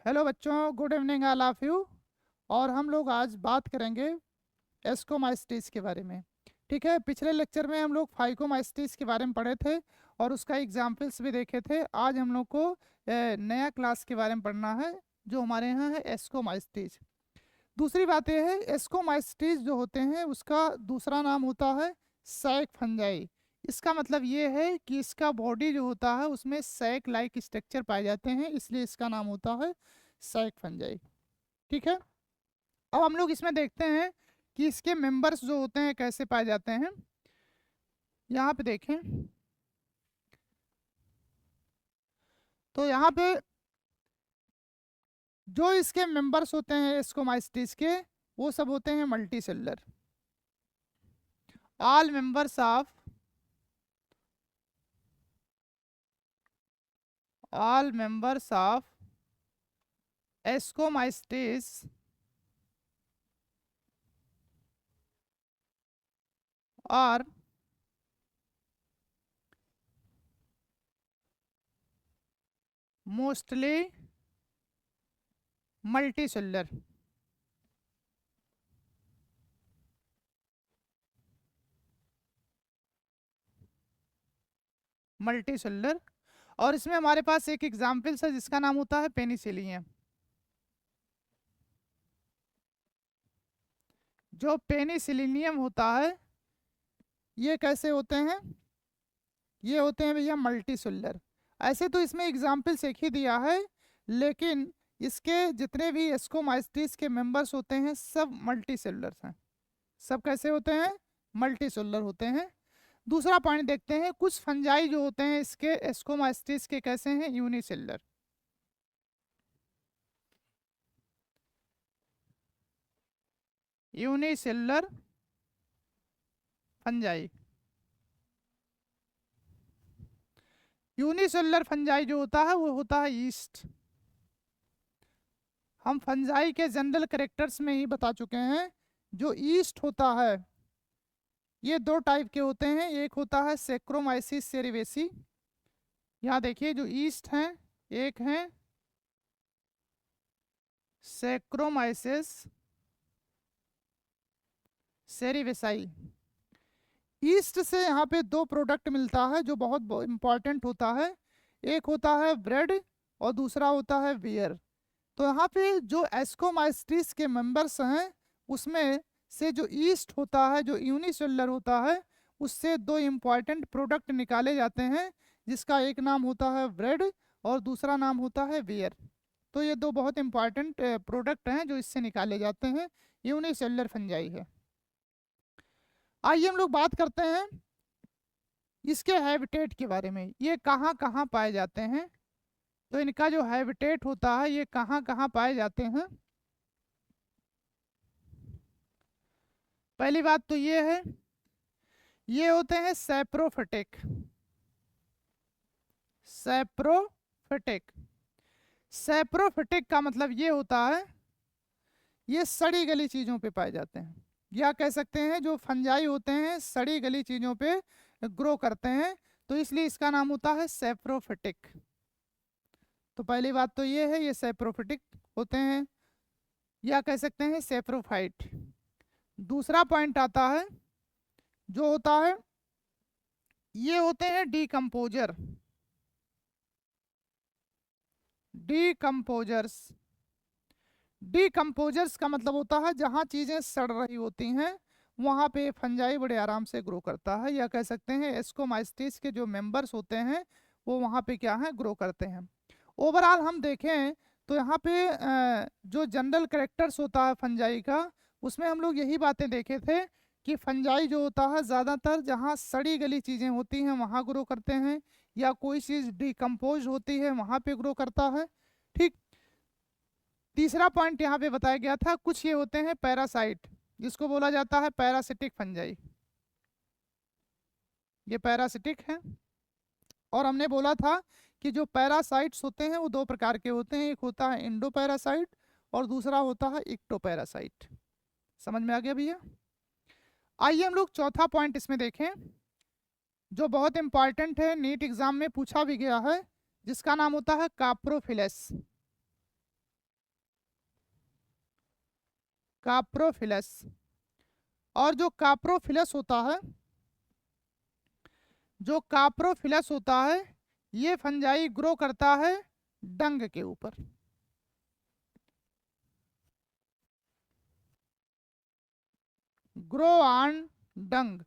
Hello बच्चों, good evening all of you. और हम लोग आज बात करेंगे एस्कोमाइस्टीज के बारे में। ठीक है, पिछले लेक्चर में हम लोग फाइकोमाइस्टीज के बारे में पढ़े थे और उसका एग्जाम्पल्स भी देखे थे। आज हम लोग को नया क्लास के बारे में पढ़ना है जो हमारे यहाँ है एस्कोमाइस्टीज। दूसरी बात यह है, एस्कोमाइस्टीज जो होते हैं उसका दूसरा नाम होता है सैक फंजाई। इसका मतलब ये है कि इसका बॉडी जो होता है उसमें सैक लाइक स्ट्रक्चर पाए जाते हैं, इसलिए इसका नाम होता है सैक फंजाई। ठीक है, अब हम लोग इसमें देखते हैं कि इसके मेंबर्स जो होते हैं कैसे पाए जाते हैं। यहाँ पे देखें तो यहाँ पे जो इसके मेंबर्स होते हैं एस्कोमाइस्टीज के, वो सब होते हैं multi cellular. All members of ascomycetes are mostly multicellular. Multicellular, और इसमें हमारे पास एक एग्जाम्पल है जिसका नाम होता है पेनिसिलियम। जो पेनिसिलियम होता है ये कैसे होते हैं? ये होते हैं भैया मल्टीसेलुलर। ऐसे तो इसमें एग्जाम्पल्स एक ही दिया है, लेकिन इसके जितने भी एस्कोमाइस्टीज के मेंबर्स होते हैं सब मल्टीसेलुलर हैं। सब कैसे होते हैं? मल्टीसेलुलर होते हैं। दूसरा पॉइंट देखते हैं, कुछ फंजाई जो होते हैं इसके एस्कोमाइस्टीज के कैसे हैं? Unicellular. Unicellular fungi. Unicellular fungi जो होता है वो होता है ईस्ट। हम फंजाई के जनरल कैरेक्टर्स में ही बता चुके हैं। जो ईस्ट होता है ये दो टाइप के होते हैं। एक होता है सेक्रोमाइसिस सेरिवेसी। यहाँ देखिए जो ईस्ट हैं, एक है सेक्रोमाइसिस सेरिवेसाई। ईस्ट से यहाँ पे दो प्रोडक्ट मिलता है जो बहुत इंपॉर्टेंट होता है। एक होता है ब्रेड और दूसरा होता है बियर। तो यहाँ पे जो एस्कोमाइस्टीज के मेंबर्स हैं उसमें से जो ईस्ट होता है, जो यूनिसेलुलर होता है, उससे दो इम्पॉर्टेंट प्रोडक्ट निकाले जाते हैं, जिसका एक नाम होता है ब्रेड और दूसरा नाम होता है बियर। तो ये दो बहुत इंपॉर्टेंट प्रोडक्ट हैं जो इससे निकाले जाते हैं। यूनिसेलुलर फंजाई है। आइए हम लोग बात करते हैं इसके हैबिटेट के बारे में। ये कहाँ कहाँ पाए जाते हैं? तो इनका जो हैबिटेट होता है ये कहाँ कहाँ पाए जाते हैं? पहली बात तो ये है, ये होते हैं सैप्रोफिटिक। सैप्रोफिटिक। सैप्रोफिटिक का मतलब ये होता है ये सड़ी गली चीज़ों पे पाए जाते हैं, या कह सकते हैं जो फंजाई होते हैं सड़ी गली चीज़ों पे ग्रो करते हैं, तो इसलिए इसका नाम होता है सैप्रोफिटिक। तो पहली बात तो ये है, ये सैप्रोफिटिक होते हैं, या कह सकते हैं सैप्रोफाइट। दूसरा पॉइंट आता है जो होता है, ये होते हैं डीकम्पोजर। डीकम्पोजर्स। डीकम्पोजर्स का मतलब होता है जहाँ चीज़ें सड़ रही होती हैं वहाँ पे फंजाई बड़े आराम से ग्रो करता है, या कह सकते हैं एस्कोमाइस्टीज के जो मेंबर्स होते हैं वो वहाँ पे क्या है, ग्रो करते हैं। ओवरऑल हम देखें तो यहाँ पे जो जनरल करेक्टर्स होता है फंजाई का, उसमें हम लोग यही बातें देखे थे कि फंजाई जो होता है ज़्यादातर जहाँ सड़ी गली चीज़ें होती हैं वहाँ ग्रो करते हैं, या कोई चीज़ डिकम्पोज होती है वहाँ पे ग्रो करता है। ठीक। तीसरा पॉइंट यहाँ पे बताया गया था, कुछ ये होते हैं पैरासाइट, जिसको बोला जाता है पैरासिटिक फंजाई। ये पैरासिटिक है। और हमने बोला था कि जो पैरासाइट्स होते हैं वो दो प्रकार के होते हैं, एक होता है इंडो पैरासाइट और दूसरा होता है इक्टो पैरासाइट। समझ में आ गया भैया? आइए हम लोग चौथा पॉइंट इसमें देखें जो बहुत इंपॉर्टेंट है, नीट एग्जाम में पूछा भी गया है, जिसका नाम होता है काप्रोफिलस। काप्रोफिलस। और जो काप्रोफिलस होता है, जो काप्रोफिलस होता है, ये फंजाई ग्रो करता है डंग के ऊपर। ग्रो ऑन डंग।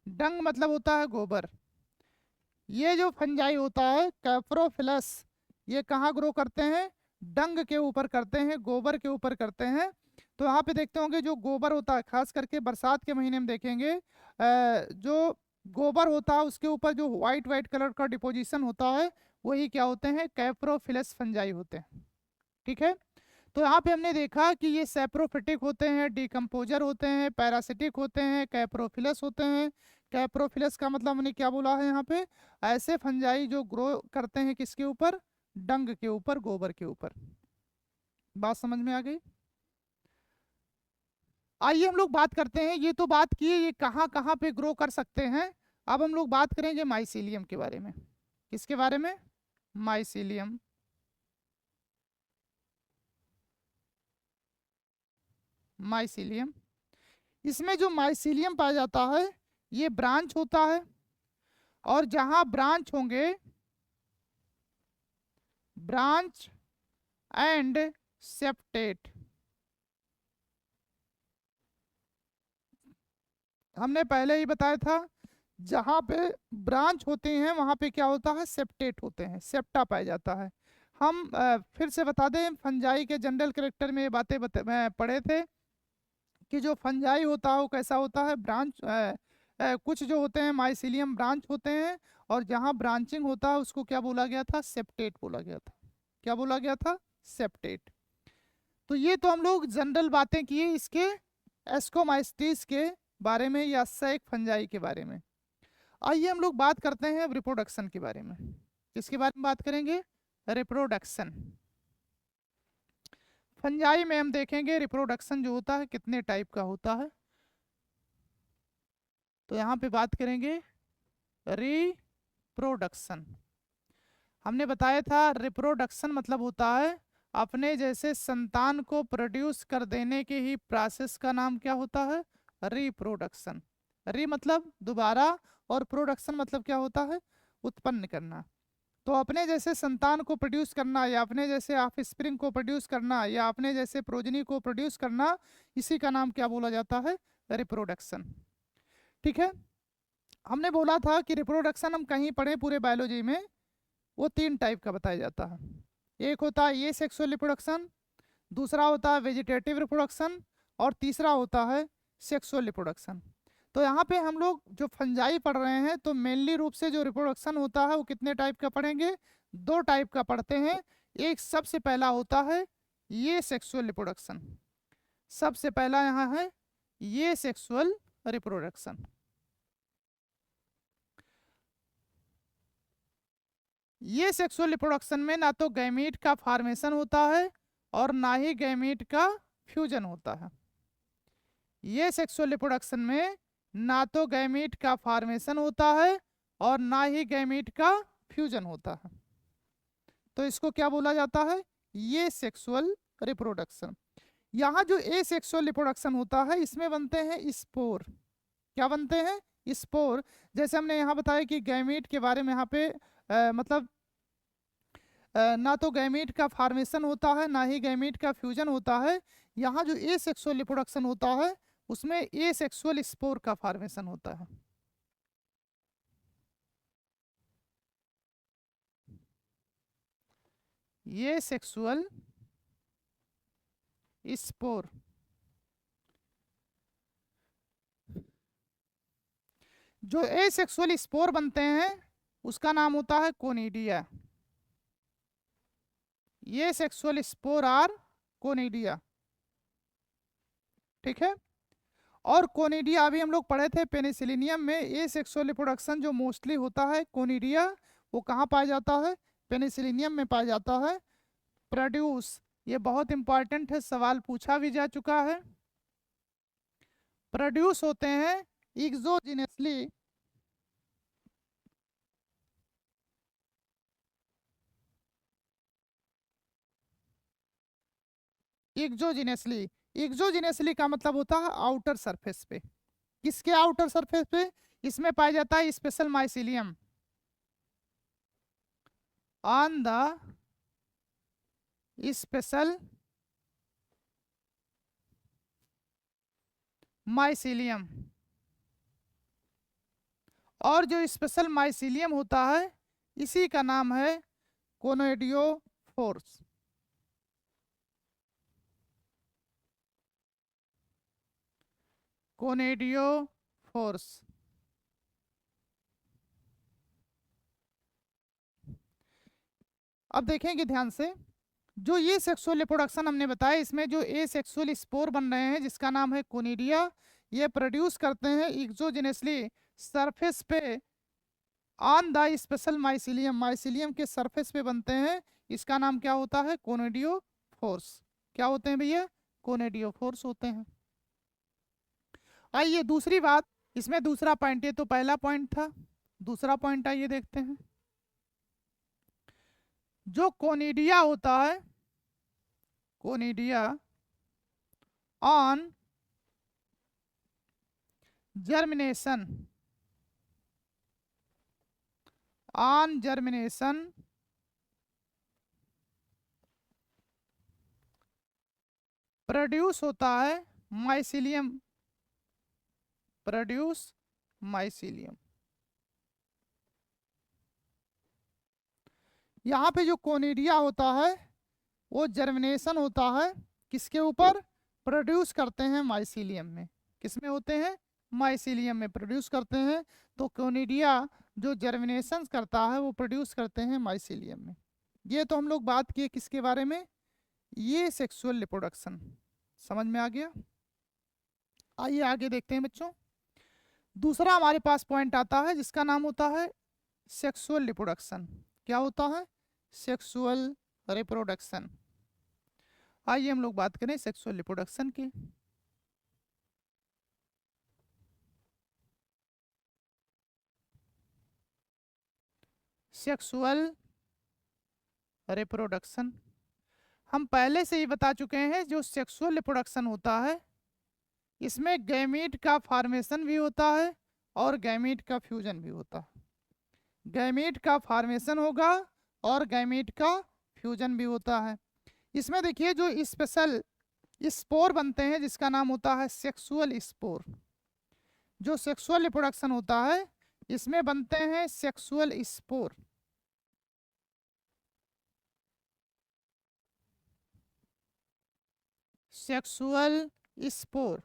डंग मतलब होता है गोबर। ये जो फंजाई होता है कैप्रोफिलस, ये कहाँ ग्रो करते हैं? डंग के ऊपर करते हैं, गोबर के ऊपर करते हैं। तो यहाँ पे देखते होंगे जो गोबर होता है, खास करके बरसात के महीने में देखेंगे, जो गोबर होता है उसके ऊपर जो व्हाइट व्हाइट कलर का डिपोजिशन होता है, वही क्या होते हैं? कैप्रोफिलस फंजाई होते हैं। ठीक है। तो यहाँ पे हमने देखा कि ये सेप्रोफिटिक होते हैं, डिकम्पोजर होते हैं, पैरासिटिक होते हैं, कैप्रोफिलस होते हैं। कैप्रोफिलस का मतलब हमने क्या बोला है यहाँ पे? ऐसे फंजाई जो ग्रो करते हैं किसके ऊपर? डंग के ऊपर, गोबर के ऊपर। बात समझ में आ गई? आइए हम लोग बात करते हैं, ये तो बात की ये कहाँ कहाँ पे ग्रो कर सकते हैं। अब हम लोग बात करेंगे माइसीलियम के बारे में। किसके बारे में? माइसीलियम। माइसीलियम। इसमें जो माइसीलियम पाया जाता है, ये ब्रांच होता है, और जहां ब्रांच होंगे, ब्रांच एंड सेप्टेट, हमने पहले ही बताया था, जहां पे ब्रांच होते हैं वहां पे क्या होता है? सेप्टेट होते हैं, सेप्टा पाया जाता है। हम फिर से बता दें, फंजाई के जनरल कैरेक्टर में ये बातें पढ़े थे कि जो फंजाई होता है वो कैसा होता है? ब्रांच, कुछ जो होते हैं माइसिलियम ब्रांच होते हैं, और जहां ब्रांचिंग होता है उसको क्या बोला गया था? सेप्टेट बोला गया था। क्या बोला गया था? सेप्टेट। तो ये तो हम लोग जनरल बातें किए इसके एस्कोमाइस्टीज के बारे में, या सैक फंजाई के बारे में। आइए हम लोग बात करते हैं रिप्रोडक्शन के बारे में। किसके बारे में बात करेंगे? रिप्रोडक्शन। फंजाई में हम देखेंगे रिप्रोडक्शन जो होता है कितने टाइप का होता है। तो यहाँ पे बात करेंगे रिप्रोडक्शन। हमने बताया था रिप्रोडक्शन मतलब होता है अपने जैसे संतान को प्रोड्यूस कर देने के ही प्रोसेस का नाम क्या होता है? रिप्रोडक्शन। री मतलब दोबारा, और प्रोडक्शन मतलब क्या होता है? उत्पन्न करना। तो अपने जैसे संतान को प्रोड्यूस करना, या अपने जैसे ऑफस्प्रिंग को प्रोड्यूस करना, या अपने जैसे प्रोजनी को प्रोड्यूस करना, इसी का नाम क्या बोला जाता है? रिप्रोडक्शन। ठीक है। हमने बोला था कि रिप्रोडक्शन हम कहीं पढ़े पूरे बायोलॉजी में, वो तीन टाइप का बताया जाता है। एक होता है ये सेक्सुअल रिप्रोडक्शन, दूसरा होता है वेजिटेटिव रिप्रोडक्शन, और तीसरा होता है सेक्सुअल रिप्रोडक्शन। तो यहाँ पे हम लोग जो फंजाई पढ़ रहे हैं, तो मेनली रूप से जो रिप्रोडक्शन होता है वो कितने टाइप का पढ़ेंगे? दो टाइप का पढ़ते हैं। एक सबसे पहला होता है ये सेक्सुअल रिप्रोडक्शन। सबसे पहला यहाँ है ये सेक्सुअल रिप्रोडक्शन। ये सेक्सुअल रिप्रोडक्शन में ना तो गैमीट का फॉर्मेशन होता है, और ना ही गैमीट का फ्यूजन होता है। ये सेक्सुअल रिप्रोडक्शन में ना तो गैमीट का फॉर्मेशन होता है, और ना ही गैमीट का फ्यूजन होता है। तो इसको क्या बोला जाता है? ये सेक्सुअल रिप्रोडक्शन। यहाँ जो ए सेक्सुअल रिप्रोडक्शन होता है, इसमें बनते हैं स्पोर। क्या बनते हैं? स्पोर। जैसे हमने यहाँ बताया कि गैमीट के बारे में यहाँ पे मतलब ना तो गैमीट का फॉर्मेशन होता है, ना ही गैमीट का फ्यूजन होता है। यहाँ जो ए सेक्सुअल रिप्रोडक्शन होता है, उसमें ए सेक्सुअल स्पोर का फॉर्मेशन होता है। ये सेक्सुअल स्पोर। जो ए सेक्सुअल स्पोर बनते हैं उसका नाम होता है कोनिडिया। ये सेक्सुअल स्पोर आर कोनिडिया। ठीक है। और कोनिडिया अभी हम लोग पढ़े थे पेनिसिलिनियम में, ए सेक्सुअल रिप्रोडक्शन जो मोस्टली होता है कोनिडिया, वो कहाँ पाया जाता है? पेनिसिलिनियम में पाया जाता है। प्रोड्यूस, ये बहुत इंपॉर्टेंट है, सवाल पूछा भी जा चुका है। प्रोड्यूस होते हैं एक्सोजिनसली, एक्सोजिनसली। एक्सोजेनेसली का मतलब होता है आउटर सरफेस पे। किसके आउटर सरफेस पे? इसमें पाया जाता है special mycelium on the special mycelium. और जो स्पेशल माइसिलियम होता है इसी का नाम है कोनोइडियोफोर्स। कोनोइडियोफोर्स। अब देखेंगे ध्यान से, जो ये सेक्सुअल रिप्रोडक्शन हमने बताया इसमें जो ए सेक्सुअल स्पोर बन रहे हैं जिसका नाम है कोनिडिया, ये प्रोड्यूस करते हैं एक्सोजेनेसली सरफेस पे on the special mycelium. Mycelium के सरफेस पे बनते हैं, इसका नाम क्या होता है? कोनिडियोफोर्स। क्या होते हैं भैया? कोनिडियोफोर्स होते हैं। आइए दूसरी बात, इसमें दूसरा पॉइंट, ये तो पहला पॉइंट था, दूसरा पॉइंट आइए देखते हैं। जो कोनिडिया होता है, conidia on germination, on germination produce होता है माइसिलियम, प्रोड्यूस माइसिलियम। यहाँ पे जो कोनिडिया होता है वो जर्मिनेशन होता है किसके ऊपर? प्रोड्यूस करते हैं माइसिलियम में। किसमें होते हैं? माइसिलियम में प्रोड्यूस करते हैं। तो कोनिडिया जो जर्मिनेशन करता है वो प्रोड्यूस करते हैं माइसिलियम में। ये तो हम लोग बात किए किसके बारे में? ये सेक्सुअल रिप्रोडक्शन। समझ में आ गया? आइए आगे देखते हैं बच्चों। दूसरा हमारे पास पॉइंट आता है जिसका नाम होता है सेक्सुअल रिप्रोडक्शन। क्या होता है? Sexual reproduction. आइए हम लोग बात करें सेक्सुअल रिप्रोडक्शन की। सेक्सुअल रिप्रोडक्शन हम पहले से ही बता चुके हैं। जो सेक्सुअल रिप्रोडक्शन होता है इसमें गैमीट का फॉर्मेशन भी होता है और गैमीट का फ्यूजन भी होता है। गैमीट का फॉर्मेशन होगा और गैमीट का फ्यूजन भी होता है। इसमें देखिए जो स्पेशल स्पोर बनते हैं जिसका नाम होता है सेक्सुअल स्पोर। जो सेक्सुअल रिप्रोडक्शन होता है इसमें बनते हैं सेक्सुअल स्पोर। सेक्सुअल स्पोर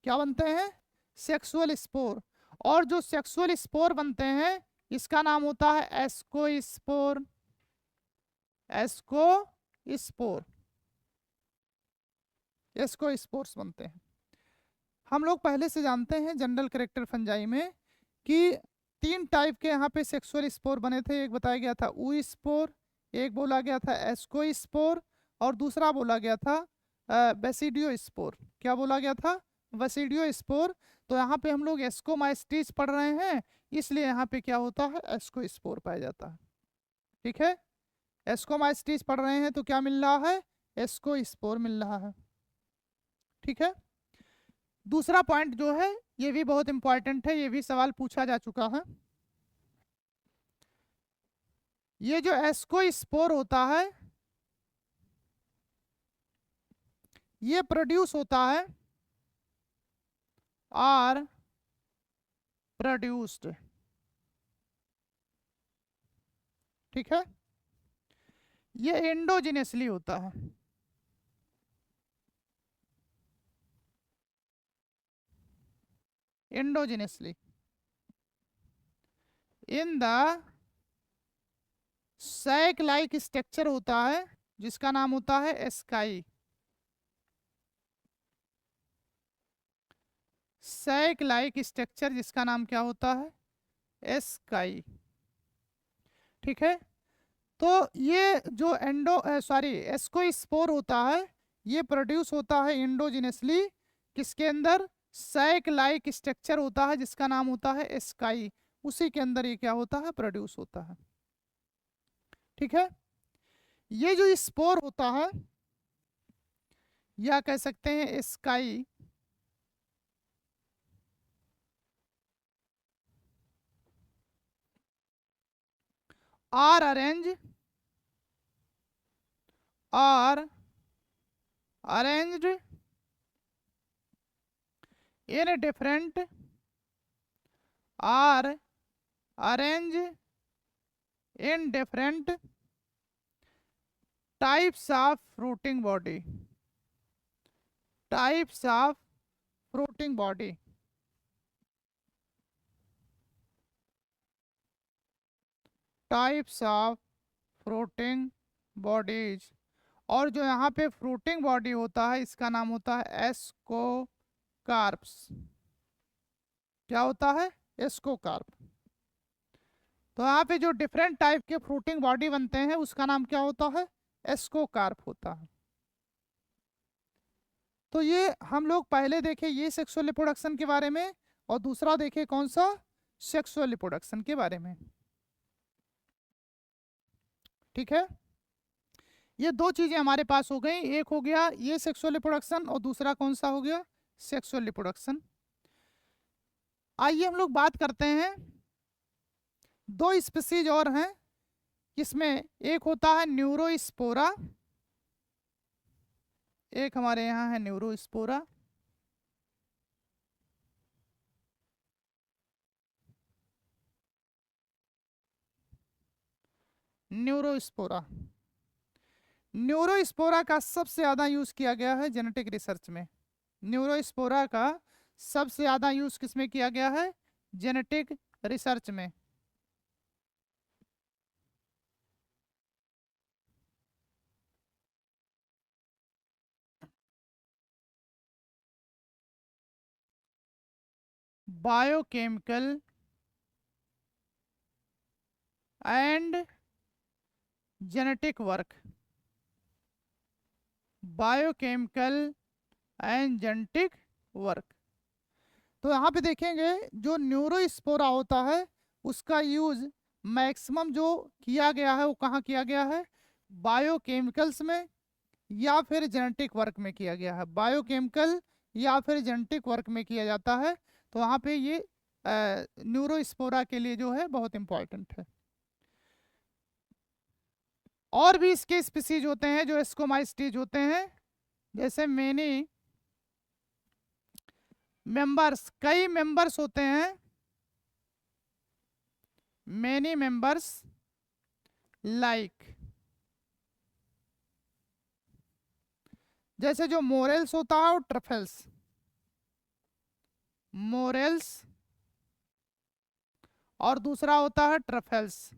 क्या बनते हैं? Sexual spore. और जो सेक्सुअल स्पोर बनते हैं इसका नाम होता है एस्कोस्पोर। एस्कोस्पोर, एस्कोस्पोर्स बनते हैं। हम लोग पहले से जानते हैं जनरल कैरेक्टर फंजाई में कि 3 टाइप के यहाँ पे सेक्सुअल स्पोर बने थे। एक बताया गया था ऊ स्पोर, एक बोला गया था एस्कोस्पोर और दूसरा बोला गया था बेसिडियो स्पोर। क्या बोला गया था? Basidio spore. तो यहाँ पे हम लोग एस्कोमाइस्टिस पढ़ रहे हैं इसलिए यहाँ पे क्या होता है? एस्कोस्पोर पाया जाता है। ठीक है, एस्कोमाइस्टिस पढ़ रहे हैं तो क्या मिल रहा है? एस्कोस्पोर मिल रहा है। ठीक है, दूसरा पॉइंट जो है ये भी बहुत इंपॉर्टेंट है, ये भी सवाल पूछा जा चुका है। ये जो एस्कोस्पोर होता है ये प्रोड्यूस होता है आर प्रोड्यूस्ड। ठीक है, ये एंडोजिनसली होता है। Endogenously in the sac like structure होता है जिसका नाम होता है एस्काई। सैक लाइक स्ट्रक्चर जिसका नाम क्या होता है? एस्काई। ठीक है, तो ये जो एस्कोस्पोर होता है ये प्रोड्यूस होता है एंडोजिनसली। किसके अंदर? सैक लाइक स्ट्रक्चर होता है जिसका नाम होता है एस्काई, उसी के अंदर ये क्या होता है? प्रोड्यूस होता है। ठीक है, ये जो स्पोर होता है या कह सकते हैं स्काई, are arranged in different are arrange in different types of fruiting body, types of fruiting body. Types of fruiting bodies. और जो यहाँ पे फ्रूटिंग बॉडी होता है इसका नाम होता है एस्कोकार्प्स। क्या होता है? एस्कोकार्प। तो यहाँ पे जो डिफरेंट टाइप के फ्रूटिंग बॉडी बनते हैं उसका नाम क्या होता है? एस्कोकार्प होता है। तो ये हम लोग पहले देखे ये सेक्सुअल रिप्रोडक्शन के बारे में, और दूसरा देखे कौन सा? सेक्सुअल रिप्रोडक्शन के बारे में। ठीक है, ये दो चीजें हमारे पास हो गई, एक हो गया ये सेक्सुअल रिप्रोडक्शन और दूसरा कौन सा हो गया? Sexual reproduction. आइए हम लोग बात करते हैं, दो स्पीसीज और हैं, इसमें एक होता है न्यूरोस्पोरा, एक हमारे यहाँ है न्यूरोस्पोरा। न्यूरोस्पोरा, न्यूरोस्पोरा का सबसे ज़्यादा यूज़ किया गया है जेनेटिक रिसर्च में। न्यूरोस्पोरा का सबसे ज़्यादा यूज़ किसमें किया गया है? जेनेटिक रिसर्च में। Biochemical and genetic work, biochemical and genetic work. तो यहाँ पे देखेंगे जो न्यूरोस्पोरा होता है उसका यूज मैक्सिमम जो किया गया है वो कहाँ किया गया है? बायोकेमिकल्स में या फिर जेनेटिक वर्क में किया गया है। बायोकेमिकल या फिर जेनेटिक वर्क में किया जाता है। तो वहाँ पे ये न्यूरोस्पोरा के लिए जो है बहुत इंपॉर्टेंट है। और भी इसके स्पीसीज होते हैं जो एस्कोमाइस्टीज होते हैं, जैसे मेनी मेंबर्स, कई मेंबर्स होते हैं, मेनी मेंबर्स लाइक, जैसे जो मोरेल्स होता है और ट्रफल्स, मोरेल्स और दूसरा होता है ट्रफल्स।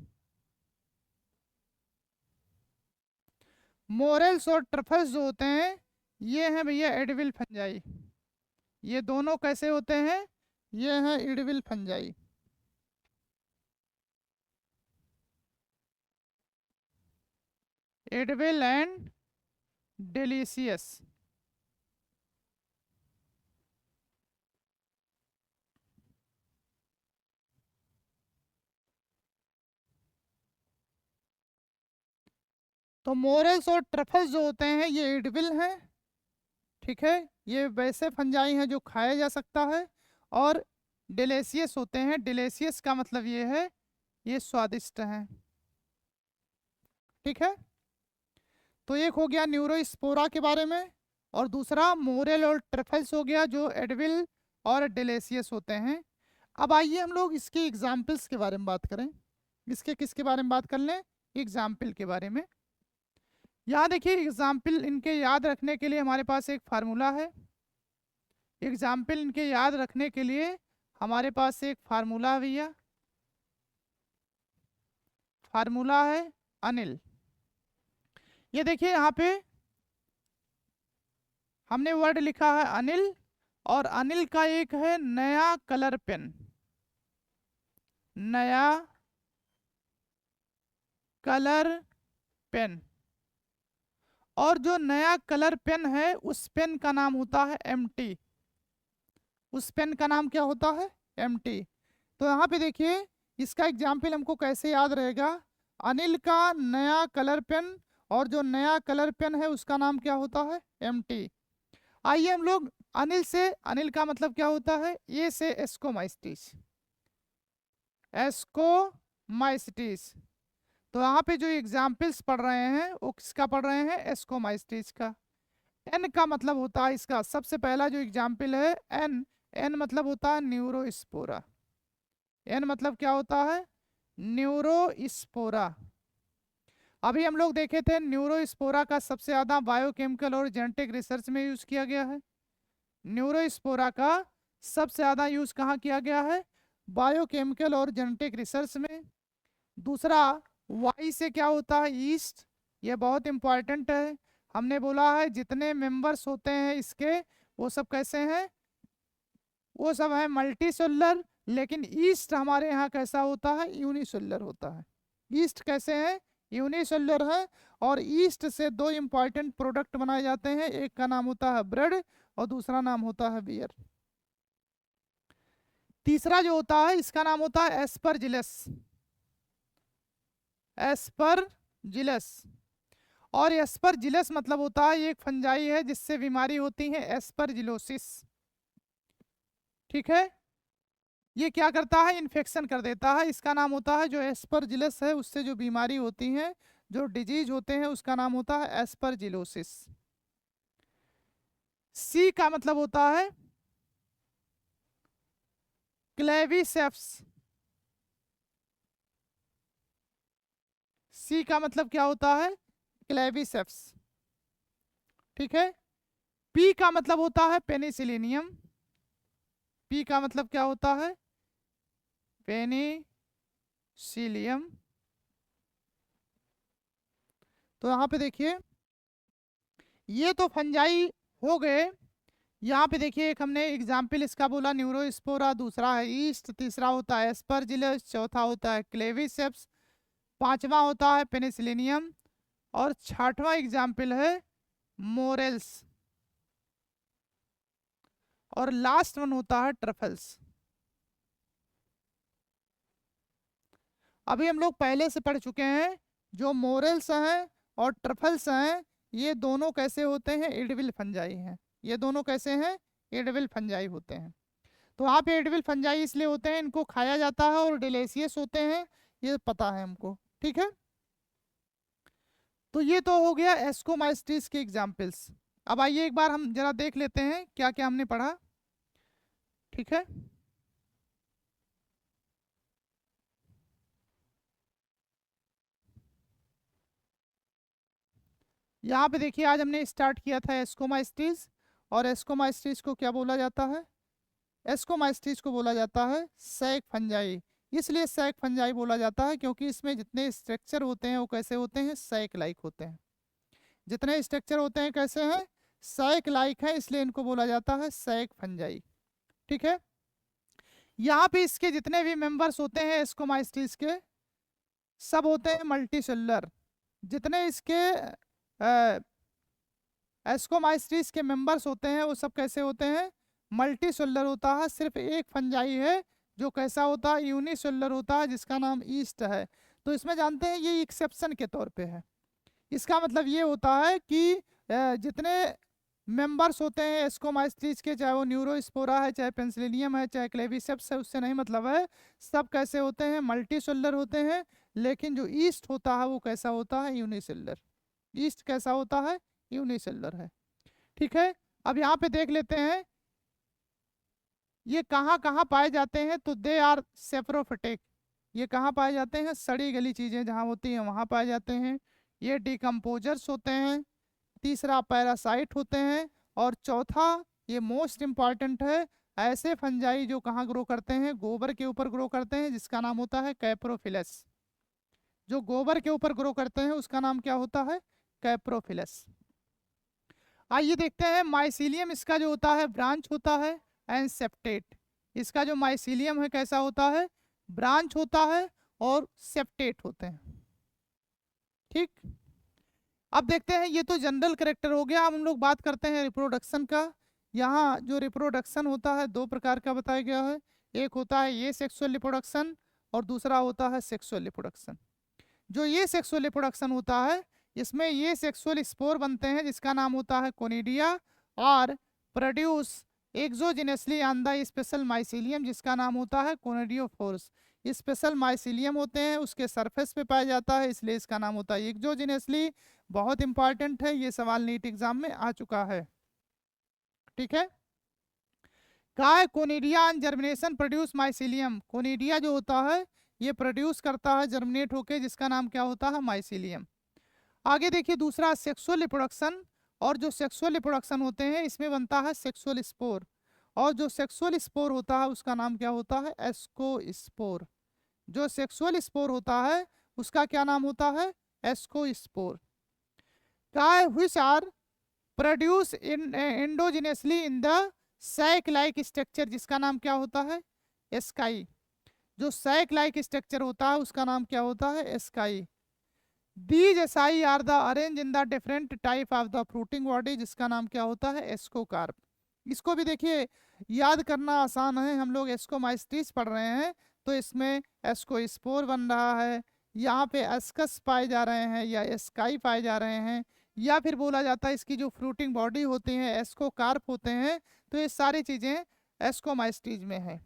मोरेल्स और ट्रफल्स जो होते हैं ये हैं भैया एडिबल फंजाई। ये दोनों कैसे होते हैं? ये हैं edible fungi. Edible and delicious. तो मोरेल्स और ट्रफल्स जो होते हैं ये एडिबल हैं, ठीक है, ये वैसे फंजाई हैं जो खाया जा सकता है। और डिलीशियस होते हैं, डिलीशियस का मतलब ये है ये स्वादिष्ट हैं। ठीक है, तो एक हो गया न्यूरोस्पोरा के बारे में, और दूसरा मोरेल और ट्रफल्स हो गया जो एडिबल और डिलीशियस होते हैं। अब आइए हम लोग इसके एग्जाम्पल्स के बारे में बात करें। इसके किसके बारे में बात कर लें? एग्जाम्पल के बारे में। यहाँ देखिए एग्जाम्पल इनके याद रखने के लिए हमारे पास एक फार्मूला है। एग्जाम्पल इनके याद रखने के लिए हमारे पास एक फार्मूला है भैया, फार्मूला है अनिल। ये देखिए यहाँ पे हमने वर्ड लिखा है अनिल, और अनिल का एक है नया कलर पेन, नया कलर पेन। और जो नया कलर पेन है उस पेन का नाम होता है एमटी। उस पेन का नाम क्या होता है? एमटी। तो यहाँ पे देखिए इसका एग्जाम्पल हमको कैसे याद रहेगा? अनिल का नया कलर पेन, और जो नया कलर पेन है उसका नाम क्या होता है? एमटी। आइए हम लोग अनिल से, अनिल का मतलब क्या होता है, ए से एस्कोमाइस्टिस, एस्कोमाइस्टिस। तो यहाँ पे जो एग्जाम्पल्स पढ़ रहे हैं वो किसका पढ़ रहे हैं, एस्कोमाइस्टिस का। एन का मतलब होता है इसका, सबसे पहला जो एग्जाम्पल है एन, एन मतलब होता है न्यूरोस्पोरा। एन मतलब क्या होता है, न्यूरोस्पोरा। अभी हम लोग देखे थे न्यूरोस्पोरा का सबसे ज्यादा बायोकेमिकल और जेनेटिक रिसर्च में यूज किया गया है। न्यूरोस्पोरा का सबसे ज्यादा यूज कहाँ किया गया है, बायोकेमिकल और जेनेटिक रिसर्च में। दूसरा, वाई से क्या होता है, ईस्ट, ये बहुत इंपॉर्टेंट है। हमने बोला है जितने मेंबर्स होते हैं इसके वो सब कैसे हैं, वो सब है मल्टी सेलुलर, लेकिन ईस्ट हमारे यहाँ कैसा होता है, यूनिसेलुलर होता है। ईस्ट कैसे है, यूनिसेलुलर है। और ईस्ट से दो इंपॉर्टेंट प्रोडक्ट बनाए जाते हैं, एक का नाम होता है ब्रेड और दूसरा नाम होता है बियर। तीसरा जो होता है इसका नाम होता है एस्परजिलस, एस्परजिलस। और एस्परजिलस मतलब होता है ये एक फंजाई है जिससे बीमारी होती है एस्परजिलोसिस। ठीक है, ये क्या करता है, इन्फेक्शन कर देता है। इसका नाम होता है जो एस्परजिलस है, उससे जो बीमारी होती है, जो डिजीज होते हैं, उसका नाम होता है एस्परजिलोसिस। सी का मतलब होता है क्लेविसेप्स। सी का मतलब क्या होता है, क्लेविसेप्स। ठीक है, पी का मतलब होता है पेनिसिलिनियम। पी का मतलब क्या होता है, पेनिसिलियम। तो यहाँ पे देखिए ये तो फंजाई हो गए। यहाँ पे देखिए एक हमने एग्जाम्पल इसका बोला न्यूरोस्पोरा, दूसरा है ईस्ट, तीसरा होता है एस्परजिलस, चौथा होता है क्लेविसेप्स, पांचवा होता है पेनिसिलिनियम, और छठवां एग्जाम्पल है मोरेल्स, और लास्ट वन होता है ट्रफल्स। अभी हम लोग पहले से पढ़ चुके हैं जो मोरेल्स हैं और ट्रफल्स हैं, ये दोनों कैसे होते हैं, एडिबल फंजाई हैं। ये दोनों कैसे हैं, एडिबल फंजाई होते हैं। तो यहाँ पे एडिबल फंजाई इसलिए होते हैं, इनको खाया जाता है और डिलीशियस होते हैं, ये पता है हमको। ठीक है, तो ये तो हो गया एस्कोमाइस्टिस के एग्जाम्पल्स। अब आइए एक बार हम जरा देख लेते हैं क्या क्या हमने पढ़ा। ठीक है, यहाँ पे देखिए आज हमने स्टार्ट किया था एस्कोमाइस्टिस। और एस्कोमाइस्टिस को क्या बोला जाता है, एस्कोमाइस्टिस को बोला जाता है सैक फंजाई। इसलिए सैक फंजाई बोला जाता है क्योंकि इसमें जितने स्ट्रक्चर होते हैं वो कैसे होते हैं, सैक लाइक होते हैं। जितने स्ट्रक्चर होते हैं कैसे हैं, सैक लाइक है, इसलिए इनको बोला जाता है सैक फंजाई। ठीक है, यहाँ पे इसके जितने भी मेंबर्स होते हैं एस्कोमाइस्टिस के, सब होते हैं मल्टी सेलुलर। जितने इसके एस्कोमाइस्टिस के मेंबर्स होते हैं वो सब कैसे होते हैं, मल्टी सेलुलर होता है। सिर्फ एक फंजाई है जो कैसा होता है, यूनिसेलुलर होता है, जिसका नाम ईस्ट है। तो इसमें जानते हैं ये एक्सेप्शन के तौर पे है। इसका मतलब ये होता है कि जितने मेंबर्स होते हैं एस्कोमाइस्टिस के, चाहे वो न्यूरोस्पोरा है, चाहे पेंसिलिनियम है, चाहे क्लेविसेप्स है, उससे नहीं मतलब है, सब कैसे होते हैं, मल्टी सेलुलर होते हैं। लेकिन जो ईस्ट होता है वो कैसा होता है, यूनिसेलुलर। ईस्ट कैसा होता है, यूनिसेलुलर है। ठीक है, अब यहाँ पे देख लेते हैं ये कहाँ कहाँ पाए जाते हैं। तो दे आर सेप्रोफिटिक, ये कहाँ पाए जाते हैं, सड़ी गली चीजें जहाँ होती हैं वहाँ पाए जाते हैं। ये डिकम्पोजर्स होते हैं। तीसरा पैरासाइट होते हैं। और चौथा, ये मोस्ट इंपॉर्टेंट है, ऐसे फंजाई जो कहाँ ग्रो करते हैं, गोबर के ऊपर ग्रो करते हैं, जिसका नाम होता है कैप्रोफिलस। जो गोबर के ऊपर ग्रो करते हैं उसका नाम क्या होता है, कैप्रोफिलस। आइए देखते हैं माइसीलियम, इसका जो होता है ब्रांच होता है एनसेप्टेट। इसका जो माइसीलियम है कैसा होता है, ब्रांच होता है और सेप्टेट होते हैं। ठीक, अब देखते हैं, ये तो जनरल करेक्टर हो गया। अब हम लोग बात करते हैं रिप्रोडक्शन का। यहाँ जो रिप्रोडक्शन होता है दो प्रकार का बताया गया है। एक होता है ये सेक्सुअल रिप्रोडक्शन और दूसरा होता है सेक्सुअल रिप्रोडक्शन। जो ये सेक्सुअल रिप्रोडक्शन होता है इसमें ये सेक्सुअल स्पोर बनते हैं जिसका नाम होता है कोनिडिया, और produce एक्सोजेनसली on the special mycelium, जिसका नाम होता है कोनिडियोफोर्स। स्पेशल माइसीलियम होते हैं उसके सरफेस पे पाया जाता है, इसलिए इसका नाम होता है एक्सोजेनसली। बहुत इंपॉर्टेंट है, ये सवाल नीट एग्जाम में आ चुका है। ठीक है। काय conidia and germination produce mycelium. Conidia जो होता है ये प्रोड्यूस करता है जर्मिनेट होके, जिसका नाम क्या होता है, माइसीलियम। आगे देखिए दूसरा सेक्सुअल रिप्रोडक्शन। और जो सेक्सुअल रिप्रोडक्शन होते हैं इसमें बनता है सेक्सुअल स्पोर। और जो सेक्सुअल स्पोर होता है उसका नाम क्या होता है, एस्कोस्पोर। जो सेक्सुअल स्पोर होता है उसका क्या नाम होता है, एस्कोस्पोर। काय which are produce in endogenously in the sac like structure, जिसका नाम क्या होता है, एस्काई। जो सैक लाइक स्ट्रक्चर होता है उसका नाम क्या होता है, asci. These asci are the arrange in the different type of the fruiting body, जिसका नाम क्या होता है, एस्कोकार्प। इसको भी देखिए याद करना आसान है, हम लोग एस्कोमाइस्टिस पढ़ रहे हैं तो इसमें एस्कोस्पोर बन रहा है, यहाँ पे एस्कस पाए जा रहे हैं या एस्काई पाए जा रहे हैं, या फिर बोला जाता है इसकी जो फ्रूटिंग बॉडी होती है एस्कोकार्प होते हैं। तो ये सारी चीजें एस्कोमाइस्टिस में है।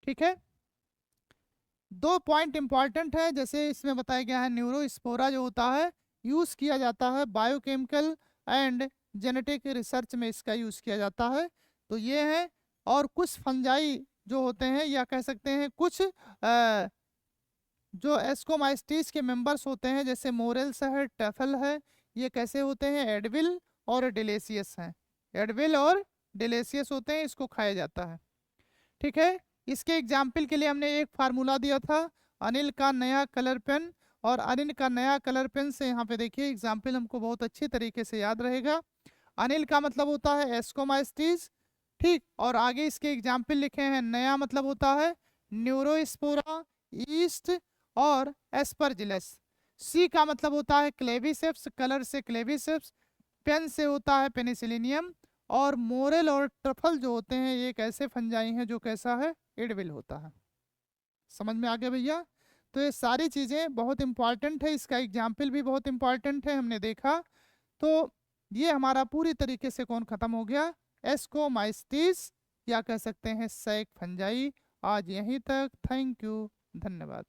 ठीक है। दो पॉइंट इंपॉर्टेंट है, जैसे इसमें बताया गया है न्यूरोस्पोरा जो होता है यूज किया जाता है बायोकेमिकल एंड जेनेटिक रिसर्च में, इसका यूज किया जाता है। तो ये है। और कुछ फंजाई जो होते हैं या कह सकते हैं कुछ जो एस्कोमाइस्टिस के मेंबर्स होते हैं, जैसे मोरेल्स है, टफल है, ये कैसे होते हैं, एडविल और डिलेशियस हैं। एडविल और डिलेशियस होते हैं, इसको खाया जाता है। ठीक है। इसके एग्जाम्पल के लिए हमने एक फार्मूला दिया था, अनिल का नया कलर पेन। और अनिल का नया कलर पेन से यहाँ पे देखिए एग्जाम्पल हमको बहुत अच्छे तरीके से याद रहेगा। अनिल का मतलब होता है एस्कोमाइस्टिस। ठीक। और आगे इसके एग्जाम्पल लिखे हैं, नया मतलब होता है न्यूरोस्पोरा, ईस्ट और एस्परजिलस। सी का मतलब होता है क्लेविसेप्स, कलर से क्लेविसेप्स। पेन से होता है पेनिसिलिनियम। और मोरेल और ट्रफल जो होते हैं ये एक ऐसे फंजाई हैं जो कैसा है, एडविल होता है। समझ में आ गया भैया। तो ये सारी चीजें बहुत इंपॉर्टेंट है, इसका एग्जाम्पल भी बहुत इंपॉर्टेंट है, हमने देखा। तो ये हमारा पूरी तरीके से कौन खत्म हो गया, एस्कोमाइस्टिस या कह सकते हैं सैक फंजाई। आज यहीं तक। थैंक यू, धन्यवाद।